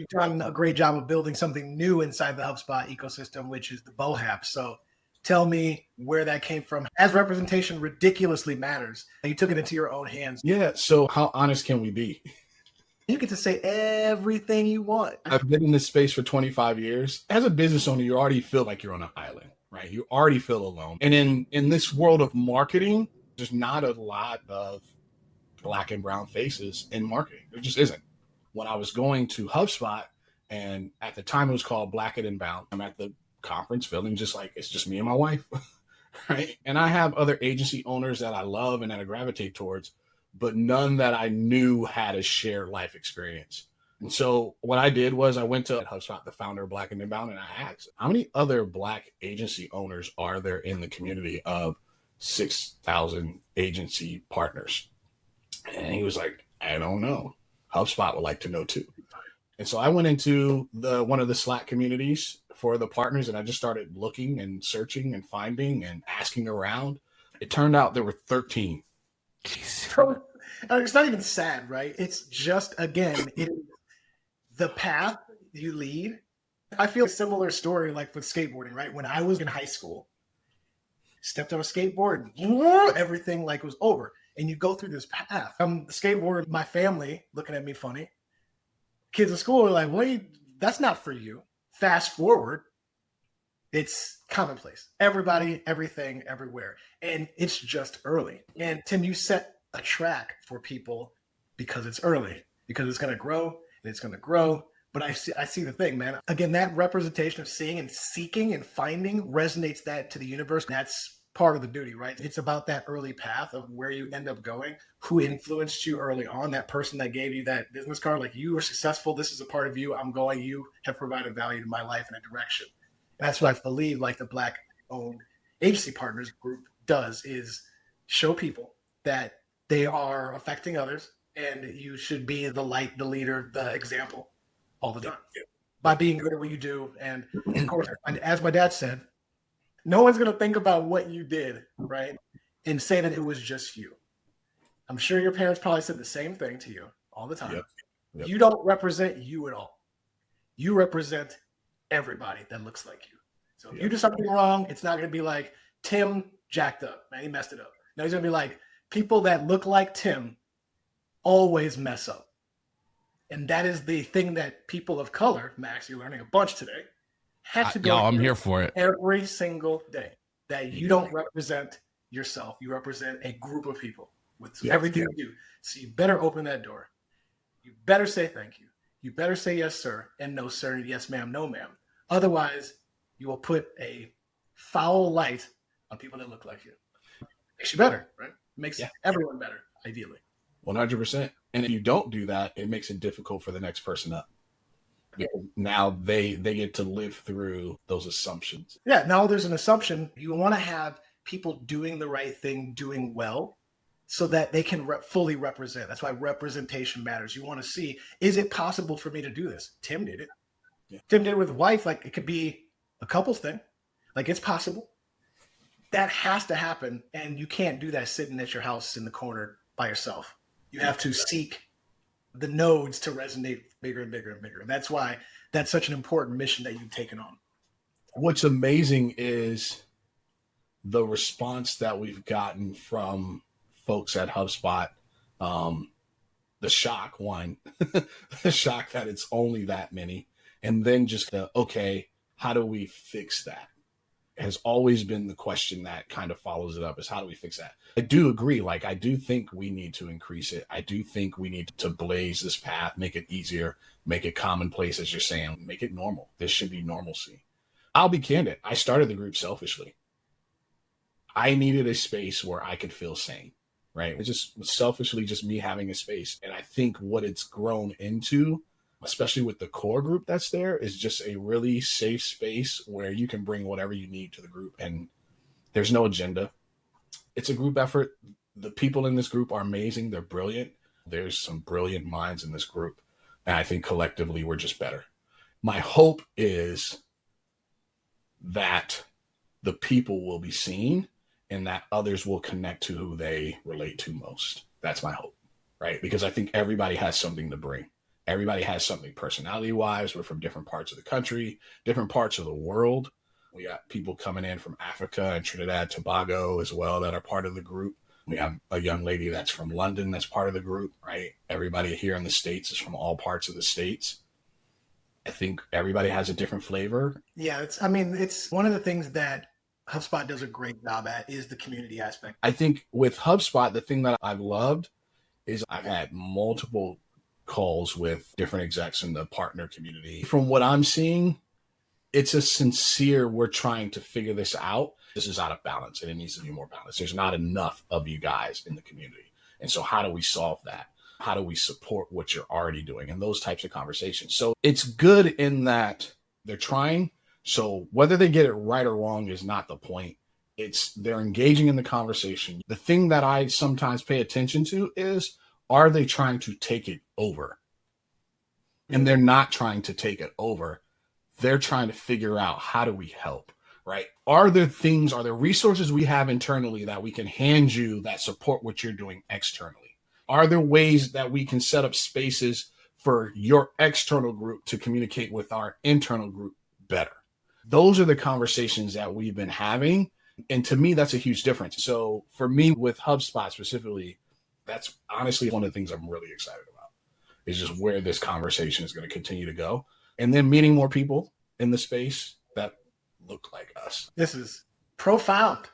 done a great job of building something new inside the HubSpot ecosystem, which is the BOHAP. So tell me where that came from. As representation ridiculously matters, you took it into your own hands. Yeah. So how honest can we be? You get to say everything you want. I've been in this space for 25 years. As a business owner, you already feel like you're on an island, right? You already feel alone. And in this world of marketing, there's not a lot of Black and brown faces in marketing. There just isn't. When I was going to HubSpot, and at the time it was called Black and Inbound, I'm at the conference feeling just like it's just me and my wife, right? And I have other agency owners that I love and that I gravitate towards, but none that I knew had a shared life experience. And so what I did was I went to HubSpot, the founder of Black and Inbound, and I asked, how many other Black agency owners are there in the community of 6,000 agency partners? And he was like, I don't know. HubSpot would like to know too. And so I went into one of the Slack communities for the partners, and I just started looking and searching and finding and asking around. It turned out there were 13. So, it's not even sad, right? It's just, again, it is the path you lead. I feel a similar story like with skateboarding, right? When I was in high school, stepped on a skateboard, everything like was over. And you go through this path. I'm skateboarding, my family looking at me funny. Kids in school are like, wait, that's not for you. Fast forward, it's commonplace. Everybody, everything, everywhere. And it's just early. And Tim, you set a track for people because it's early, because it's going to grow and it's going to grow. But I see the thing, man. Again, that representation of seeing and seeking and finding resonates that to the universe. That's part of the duty, right? It's about that early path of where you end up going, who influenced you early on, that person that gave you that business card, like you were successful, this is a part of you, I'm going, you have provided value to my life in a direction. And that's what I believe like the Black owned agency partners group does, is show people that they are affecting others and you should be the light, the leader, the example all the time by being good at what you do. And of course, as my dad said, no one's going to think about what you did, right? And say that it was just you. I'm sure your parents probably said the same thing to you all the time. Yep. You don't represent you at all. You represent everybody that looks like you. So if you do something wrong, it's not going to be like Tim jacked up, man, he messed it up. No, he's going to be like, people that look like Tim always mess up. And that is the thing that people of color, Max, you're learning a bunch today, have to go. I'm here for it every single day. That you don't represent yourself, you represent a group of people with everything you do. So you better open that door. You better say thank you. You better say yes, sir, and no, sir, and yes, ma'am, no, ma'am. Otherwise, you will put a foul light on people that look like you. Makes you better, right? Makes everyone better, ideally. 100%. And if you don't do that, it makes it difficult for the next person up. Now they get to live through those assumptions. Yeah, now there's an assumption. You want to have people doing the right thing, doing well, so that they can fully represent. That's why representation matters. You want to see, is it possible for me to do this? Tim did it. Yeah. Tim did it with wife. Like it could be a couples thing. Like it's possible. That has to happen. And you can't do that sitting at your house in the corner by yourself. You have to seek the nodes to resonate bigger and bigger and bigger. And that's why that's such an important mission that you've taken on. What's amazing is the response that we've gotten from folks at HubSpot. The shock, the shock that it's only that many. And then just okay, how do we fix that? Has always been the question that kind of follows it up, is how do we fix that? I do agree. Like, I do think we need to increase it. I do think we need to blaze this path, make it easier, make it commonplace, as you're saying, make it normal. This should be normalcy. I'll be candid. I started the group selfishly. I needed a space where I could feel sane, right? It's just selfishly just me having a space. And I think what it's grown into, especially with the core group that's there, is just a really safe space where you can bring whatever you need to the group. And there's no agenda. It's a group effort. The people in this group are amazing. They're brilliant. There's some brilliant minds in this group. And I think collectively we're just better. My hope is that the people will be seen and that others will connect to who they relate to most. That's my hope, right? Because I think everybody has something to bring. Everybody has something personality wise. We're from different parts of the country, different parts of the world. We got people coming in from Africa and Trinidad, Tobago as well that are part of the group. We have a young lady that's from London that's part of the group, right? Everybody here in the States is from all parts of the States. I think everybody has a different flavor. Yeah, it's one of the things that HubSpot does a great job at is the community aspect. I think with HubSpot, the thing that I've loved is I've had multiple calls with different execs in the partner community. From what I'm seeing, it's a sincere, we're trying to figure this out. This is out of balance and it needs to be more balanced. There's not enough of you guys in the community. And so how do we solve that? How do we support what you're already doing? And those types of conversations. So it's good in that they're trying. So whether they get it right or wrong is not the point. It's they're engaging in the conversation. The thing that I sometimes pay attention to is, are they trying to take it over? And they're not trying to take it over. They're trying to figure out, how do we help, right? Are there resources we have internally that we can hand you that support what you're doing externally? Are there ways that we can set up spaces for your external group to communicate with our internal group better? Those are the conversations that we've been having. And to me, that's a huge difference. So for me with HubSpot specifically, that's honestly one of the things I'm really excited about, is just where this conversation is going to continue to go. And then meeting more people in the space that look like us. This is profound.